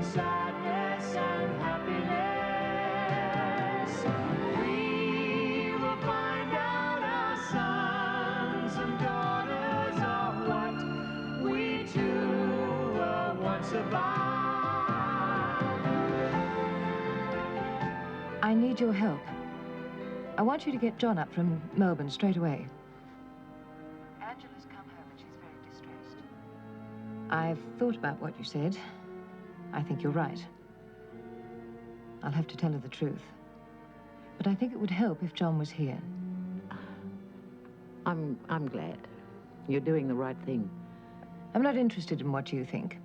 sadness and happiness. We will find out our sons and daughters are what we too were once about. I need your help. I want you to get John up from Melbourne straight away. Angela's come home and she's very distressed. I've thought about what you said. I think you're right. I'll have to tell her the truth. But I think it would help if John was here. I'm glad. You're doing the right thing. I'm not interested in what you think.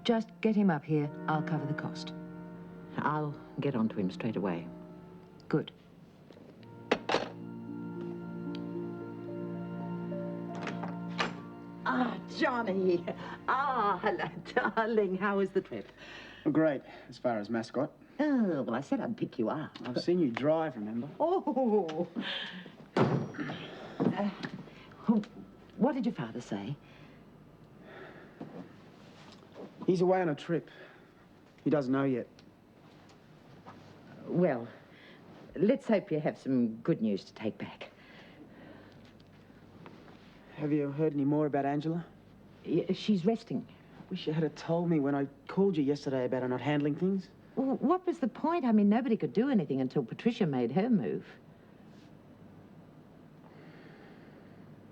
Just get him up here. I'll cover the cost. I'll get onto him straight away. Good. Ah, Johnny. Ah, hello, darling. How was the trip? Great, as far as mascot. Oh, well, I said I'd pick you up. I've seen you drive, remember? Oh. What did your father say? He's away on a trip. He doesn't know yet. Well, let's hope you have some good news to take back. Have you heard any more about Angela? She's resting. Wish you had told me when I called you yesterday about her not handling things. Well, what was the point? I mean, nobody could do anything until Patricia made her move.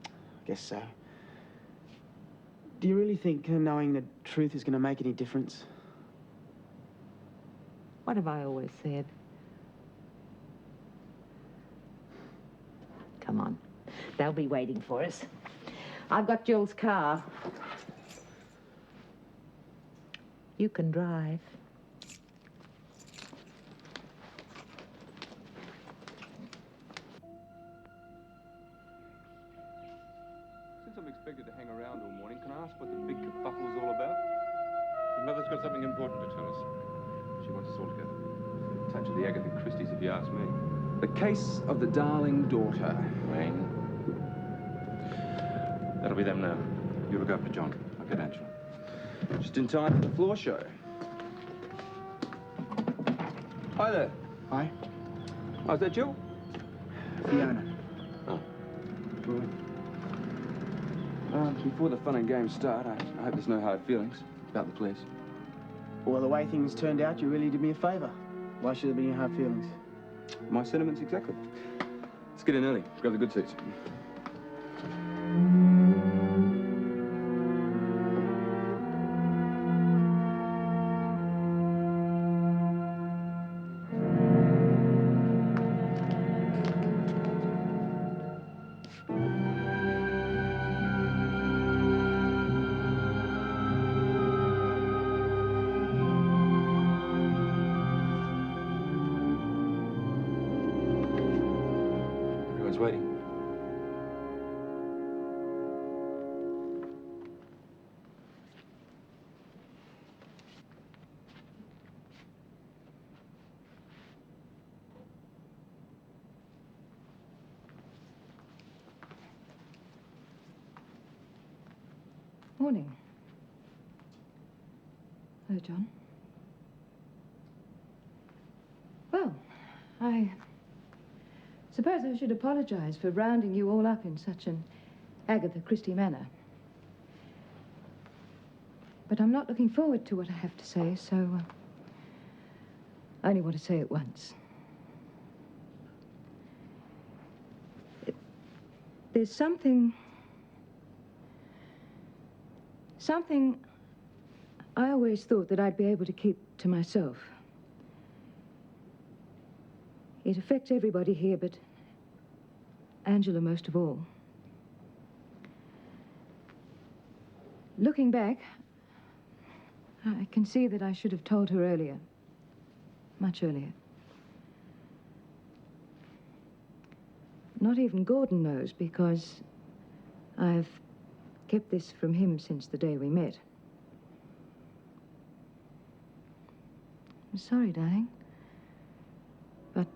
I guess so. Do you really think knowing the truth is going to make any difference? What have I always said? Come on. They'll be waiting for us. I've got Jill's car. You can drive. Since I'm expected to hang around all morning, can I ask what the big kerfuffle's all about? Your mother's got something important to tell us. She wants us all together. A touch of the Agatha Christie's, if you ask me. The case of the darling daughter. Blain. That'll be them now. You look after John. I'll get Angela. Just in time for the floor show. Hi there. Hi. Oh, is that Jill? Fiona. Oh. Before the fun and games start, I hope there's no hard feelings about the place. Well, the way things turned out, you really did me a favour. Why should there be any hard feelings? My sentiments exactly. Let's get in early. Grab the good seats. Waiting. Morning. Hello, John. Well, I suppose I should apologize for rounding you all up in such an Agatha Christie manner. But I'm not looking forward to what I have to say, so I only want to say it once. There's something I always thought that I'd be able to keep to myself. It affects everybody here, but Angela most of all. Looking back, I can see that I should have told her earlier, much earlier. Not even Gordon knows, because I've kept this from him since the day we met. I'm sorry, darling, but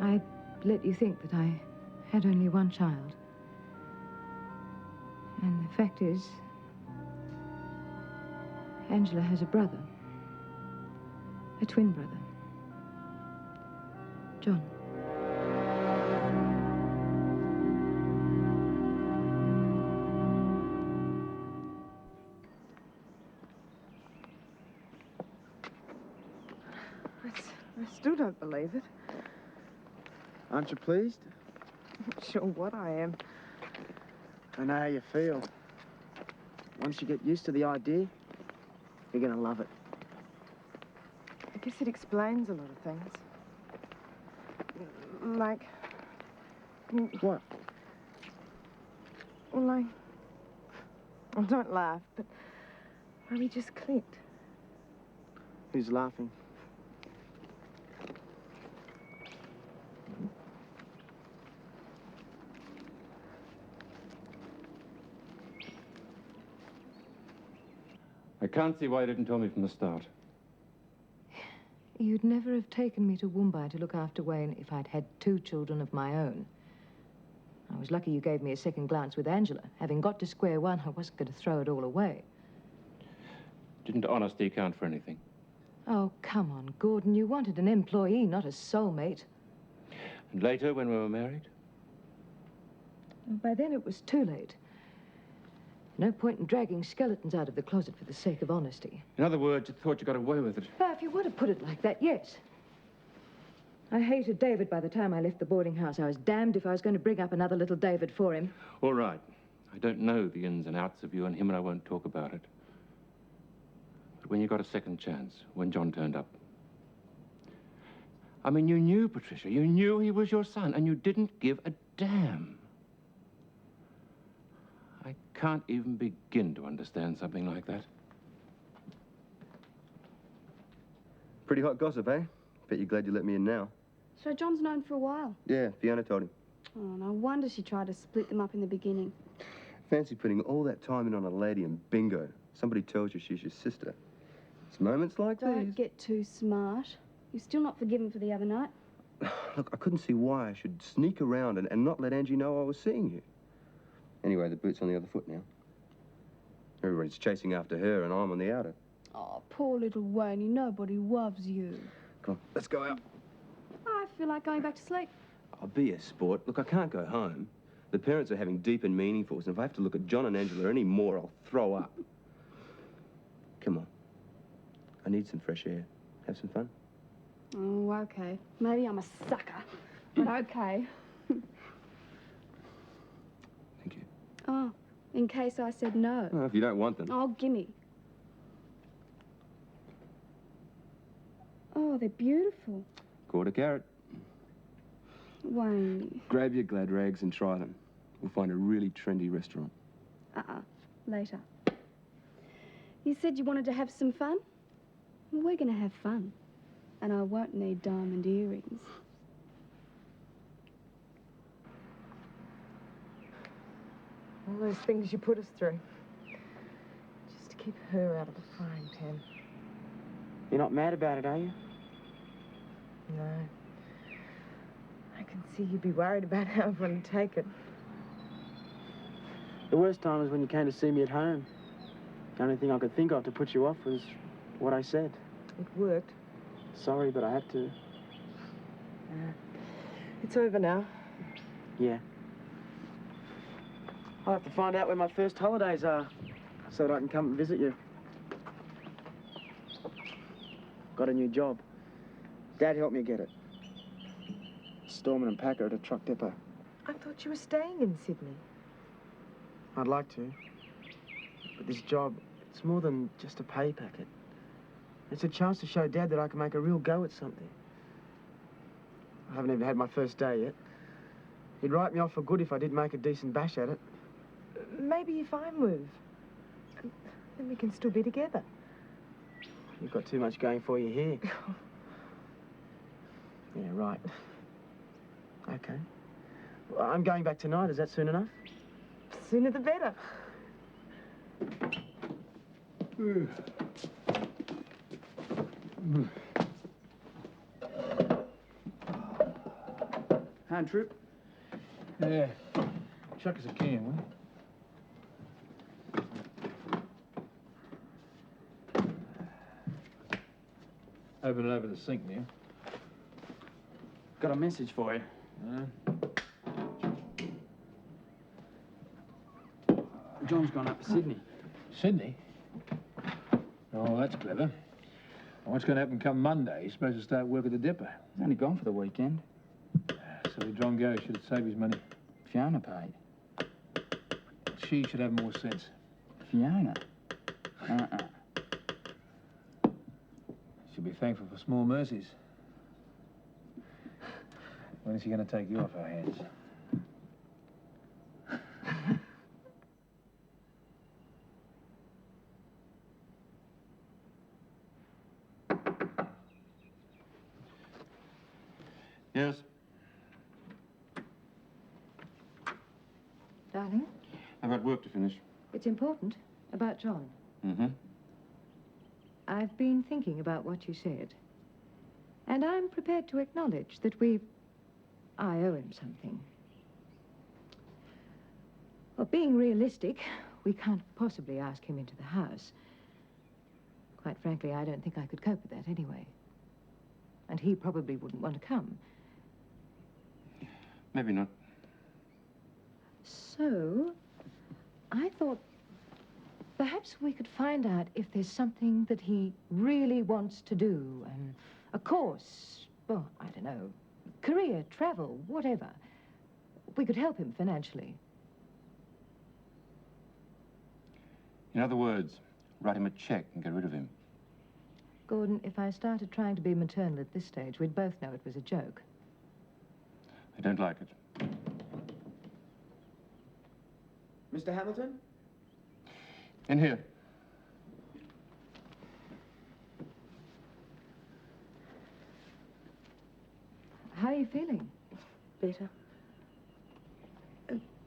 I let you think that I had only one child. And the fact is, Angela has a brother. A twin brother. John. I still don't believe it. Aren't you pleased? Not sure what I am. I know how you feel. Once you get used to the idea, you're going to love it. I guess it explains a lot of things. Like... What? Well, like... Well, don't laugh, but... Well, we just clicked. Who's laughing? I can't see why you didn't tell me from the start. You'd never have taken me to Woombai to look after Wayne if I'd had 2 children of my own. I was lucky you gave me a second glance with Angela. Having got to square one, I wasn't going to throw it all away. Didn't honesty count for anything? Oh, come on, Gordon. You wanted an employee, not a soulmate. And later, when we were married? By then, it was too late. No point in dragging skeletons out of the closet for the sake of honesty. In other words, you thought you got away with it. Well, if you want to put it like that, yes. I hated David by the time I left the boarding house. I was damned if I was going to bring up another little David for him. All right. I don't know the ins and outs of you and him, and I won't talk about it. But when you got a second chance, when John turned up... I mean, you knew, Patricia. You knew he was your son, and you didn't give a damn. I can't even begin to understand something like that. Pretty hot gossip, eh? Bet you're glad you let me in now. So John's known for a while? Yeah, Fiona told him. Oh, no wonder she tried to split them up in the beginning. Fancy putting all that time in on a lady and bingo. Somebody tells you she's your sister. It's moments like Don't these. get too smart. You're still not forgiven for the other night. Look, I couldn't see why I should sneak around and not let Angie know I was seeing you. Anyway, the boot's on the other foot now. Everybody's chasing after her and I'm on the outer. Oh, poor little Wayne. Nobody loves you. Come on, let's go out. I feel like going back to sleep. I'll be a sport. Look, I can't go home. The parents are having deep and meaningfuls, and if I have to look at John and Angela any more, I'll throw up. Come on. I need some fresh air. Have some fun. Oh, okay. Maybe I'm a sucker, but okay. Thank you. Oh, in case I said no. Oh, if you don't want them. Oh, gimme. Oh, they're beautiful. Quarter carrot. Wayne. Grab your glad rags and try them. We'll find a really trendy restaurant. Later. You said you wanted to have some fun? Well, we're going to have fun. And I won't need diamond earrings. All those things you put us through. Just to keep her out of the frying pan. You're not mad about it, are you? No. I can see you'd be worried about how I'm going to take it. The worst time was when you came to see me at home. The only thing I could think of to put you off was what I said. It worked. Sorry, but I had to. It's over now. Yeah. I'll have to find out where my first holidays are so that I can come and visit you. Got a new job. Dad helped me get it. Storeman and packer at a truck depot. I thought you were staying in Sydney. I'd like to. But this job, it's more than just a pay packet. It's a chance to show Dad that I can make a real go at something. I haven't even had my first day yet. He'd write me off for good if I did make a decent bash at it. Maybe if I move, then we can still be together. You've got too much going for you here. Yeah, right. Okay. Well, I'm going back tonight. Is that soon enough? Sooner the better. Hand trip? Yeah. Chuck us a can, will you? Open it over the sink now. Got a message for you. John's gone up to Sydney. Sydney? Oh, that's clever. And what's going to happen come Monday? He's supposed to start work at the depot. He's only gone for the weekend. So John go should have saved his money. Fiona paid. She should have more sense. Fiona? She'll be thankful for small mercies. When is he going to take you off our hands? Yes? Darling, I've got work to finish. it's important about John. Mm-hmm. I've been thinking about what you said. And I'm prepared to acknowledge that I owe him something. Well, being realistic, we can't possibly ask him into the house. Quite frankly, I don't think I could cope with that anyway. And he probably wouldn't want to come. Maybe not. So, I thought perhaps we could find out if there's something that he really wants to do. A course, well, I don't know, career, travel, whatever. We could help him financially. In other words, write him a check and get rid of him. Gordon, if I started trying to be maternal at this stage, we'd both know it was a joke. I don't like it. Mr. Hamilton? In here. How are you feeling? Better.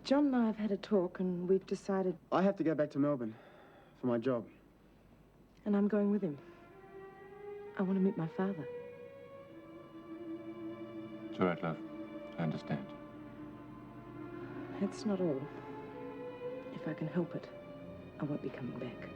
John and I have had a talk and we've decided... I have to go back to Melbourne for my job. And I'm going with him. I want to meet my father. It's all right, love. I understand. That's not all. If I can help it, I won't be coming back.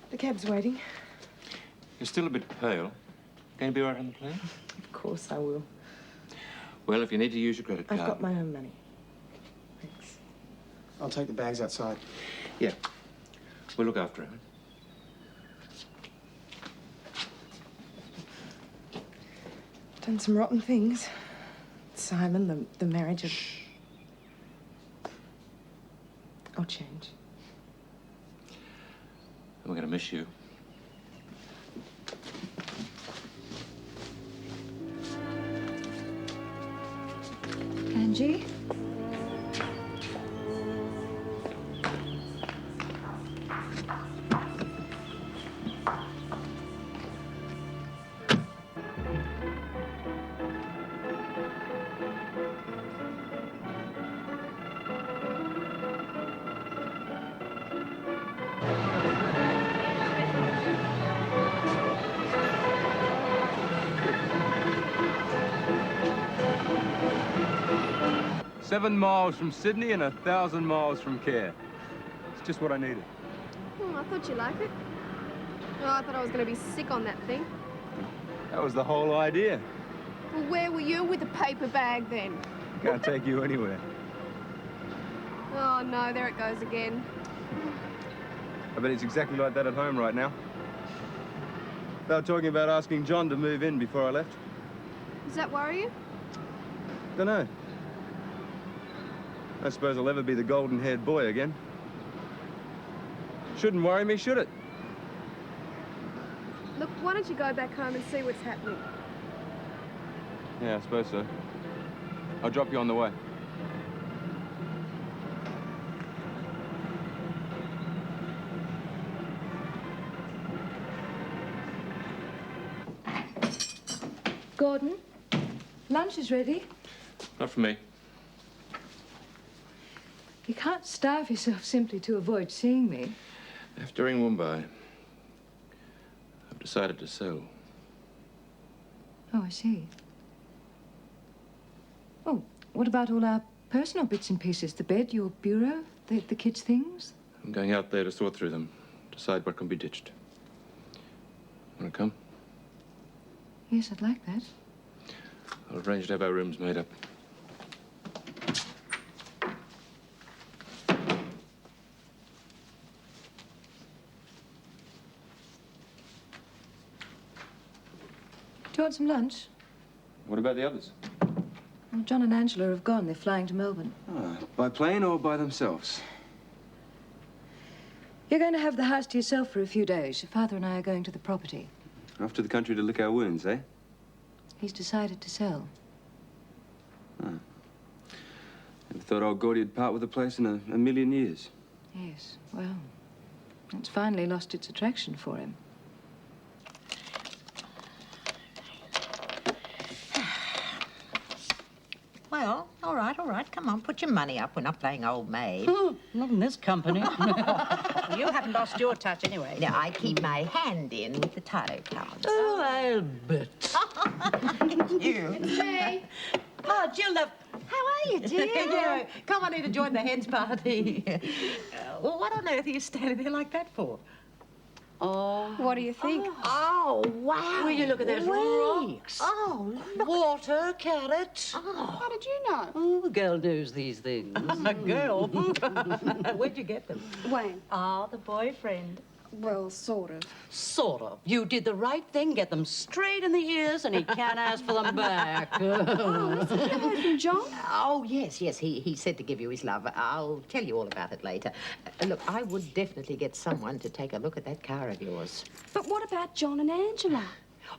The cab's waiting. You're still a bit pale. Can you be all right on the plane? Of course I will. Well, if you need to use your credit card... I've got my own money. Thanks. I'll take the bags outside. Yeah. We'll look after it. Done some rotten things. Simon, the marriage of... Shh. I'll change. We're going to miss you. Angie? "7 miles from Sydney and 1,000 miles from care. It's just what I needed. Oh, I thought you liked it. Oh, I thought I was going to be sick on that thing. That was the whole idea. Well, where were you with the paper bag then? Can't take you anywhere. Oh, no, there it goes again. I bet it's exactly like that at home right now. They were talking about asking John to move in before I left. Does that worry you? Dunno. I suppose I'll ever be the golden-haired boy again. Shouldn't worry me, should it? Look, why don't you go back home and see what's happening? Yeah, I suppose so. I'll drop you on the way. Gordon, lunch is ready. Not for me. You can't starve yourself simply to avoid seeing me. After Mumbai, I've decided to sell. Oh, I see. Oh, what about all our personal bits and pieces? The bed, your bureau, the kids' things? I'm going out there to sort through them, decide what can be ditched. Want to come? Yes, I'd like that. I'll arrange to have our rooms made up. Do you want some lunch? What about the others? Well, John and Angela have gone. They're flying to Melbourne. By plane or by themselves? You're going to have the house to yourself for a few days. Your father and I are going to the property. Off to the country to lick our wounds, eh? He's decided to sell. Never thought old Gordy'd part with the place in a million years. Yes, well, it's finally lost its attraction for him. Well, all right. Come on, put your money up. We're not playing old maid. Not in this company. You haven't lost your touch anyway. Now, I keep my hand in with the tarot cards. Oh, I'll bet. You. Hey. Oh, Jill, love. How are you, dear? Come on in to join the hens party. Well, what on earth are you standing there like that for? Oh. What do you think? Oh, wow. Will you look at those rocks? Oh, look. Water, carrot. Oh. How did you know? Oh, a girl knows these things. A girl? Where'd you get them? Wayne. Oh, the boyfriend. Well, sort of. Sort of. You did the right thing, get them straight in the ears, and he can't ask for them back. Oh, has he heard from John? Oh, yes. He said to give you his love. I'll tell you all about it later. Look, I would definitely get someone to take a look at that car of yours. But what about John and Angela?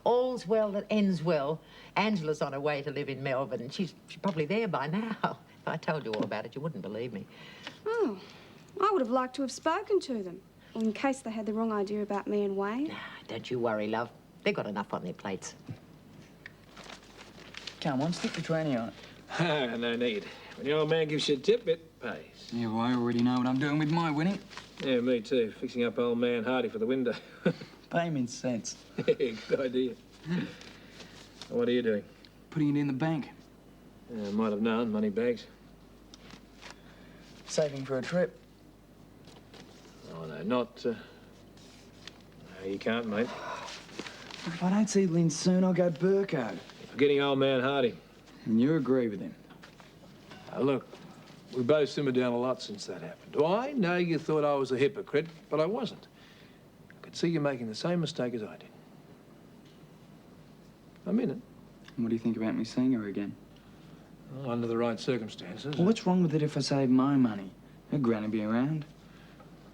All's well that ends well. Angela's on her way to live in Melbourne. She's probably there by now. If I told you all about it, you wouldn't believe me. Oh, I would have liked to have spoken to them. In case they had the wrong idea about me and Wayne. Don't you worry, love. They've got enough on their plates. Come on, stick the tranny on it. No need. When the old man gives you a tip, it pays. Yeah, well, I already know what I'm doing with my winning. Yeah, me too. Fixing up old man Hardy for the window. Pay him in cents. Yeah, good idea. What are you doing? Putting it in the bank. Yeah, might have known. Money bags. Saving for a trip. Oh, no, not... No, you can't, mate. If I don't see Lynn soon, I'll go Burko. You're forgetting old man Hardy. And you agree with him? Look, we both simmered down a lot since that happened. I know you thought I was a hypocrite, but I wasn't. I could see you making the same mistake as I did. I'm in it. And what do you think about me seeing her again? Well, under the right circumstances. Well, what's wrong with it if I save my money? Her granny be around.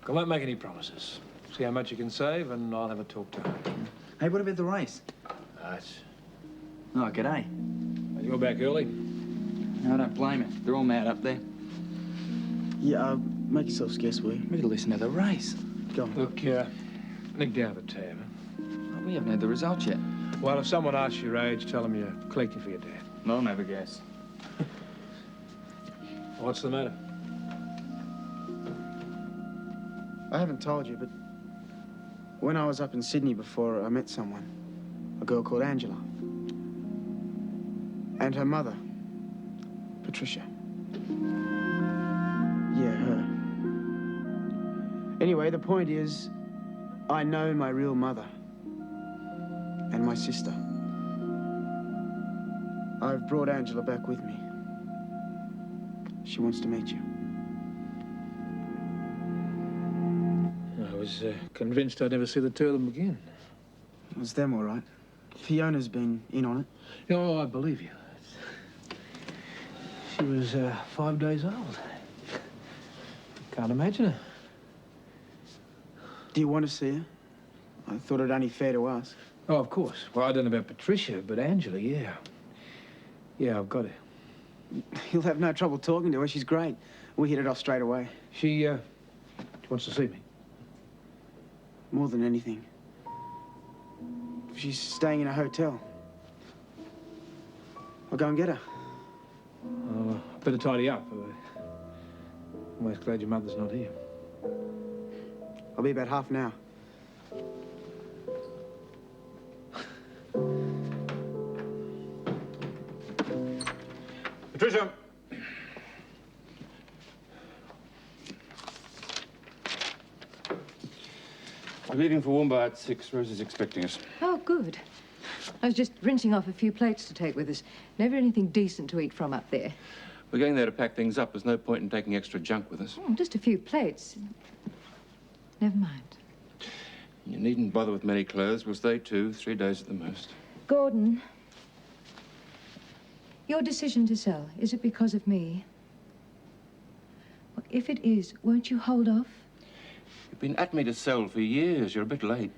I won't make any promises. See how much you can save, and I'll have a talk to her. Hey, what about the race? Right. Oh, g'day. You're back early? No, I don't blame it. They're all mad up there. Yeah, make yourself scarce, will you? We could listen to the race. Go on. Look, nick down the tab. Oh, we haven't had the results yet. Well, if someone asks your age, tell them you're collecting for your dad. I'll never guess. What's the matter? I haven't told you, but when I was up in Sydney before, I met someone. A girl called Angela. And her mother, Patricia. Yeah, her. Anyway, the point is, I know my real mother. And my sister. I've brought Angela back with me. She wants to meet you. I was convinced I'd never see the two of them again. It was them, all right. Fiona's been in on it. Oh, I believe you. She was 5 days old. Can't imagine her. Do you want to see her? I thought it only fair to ask. Oh, of course. Well, I don't know about Patricia, but Angela, yeah. Yeah, I've got her. You'll have no trouble talking to her. She's great. We hit it off straight away. She wants to see me. More than anything. She's staying in a hotel. I'll go and get her. Better tidy up. Almost glad your mother's not here. I'll be about half an hour. Patricia! We're leaving for Woomba at 6. Rose is expecting us. Oh, good. I was just rinsing off a few plates to take with us. Never anything decent to eat from up there. We're going there to pack things up. There's no point in taking extra junk with us. Just a few plates. Never mind. You needn't bother with many clothes. We'll stay 2, 3 days at the most. Gordon, your decision to sell, is it because of me? Well, if it is, won't you hold off? You've been at me to sell for years. You're a bit late.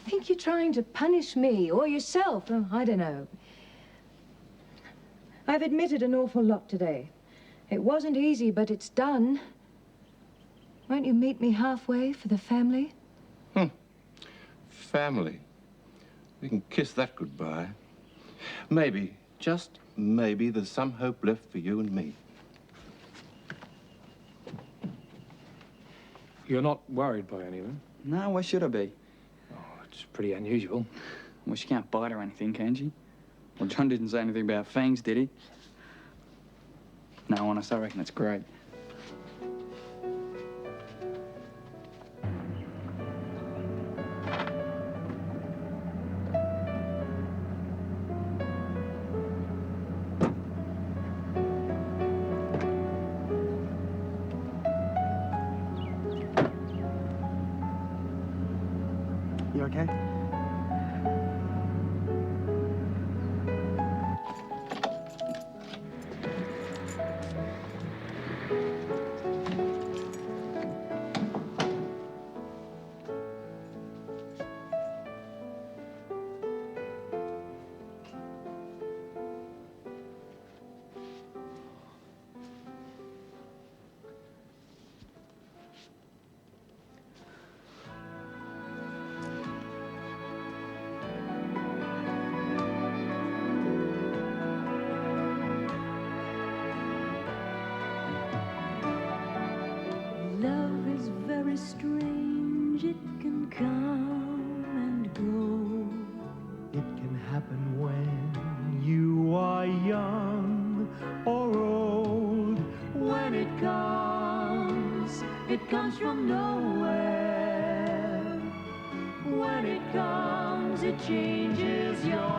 I think you're trying to punish me or yourself. Oh, I don't know. I've admitted an awful lot today. It wasn't easy, but it's done. Won't you meet me halfway for the family? Family. We can kiss that goodbye. Maybe, just maybe, there's some hope left for you and me. You're not worried by any of them? No, why should I be? Oh, it's pretty unusual. Well, she can't bite or anything, can she? Well, John didn't say anything about fangs, did he? No, honest, I reckon it's great. You okay? Love is very strange. It can come and go. It can happen when you are young or old. When it comes from nowhere. When it comes, it changes your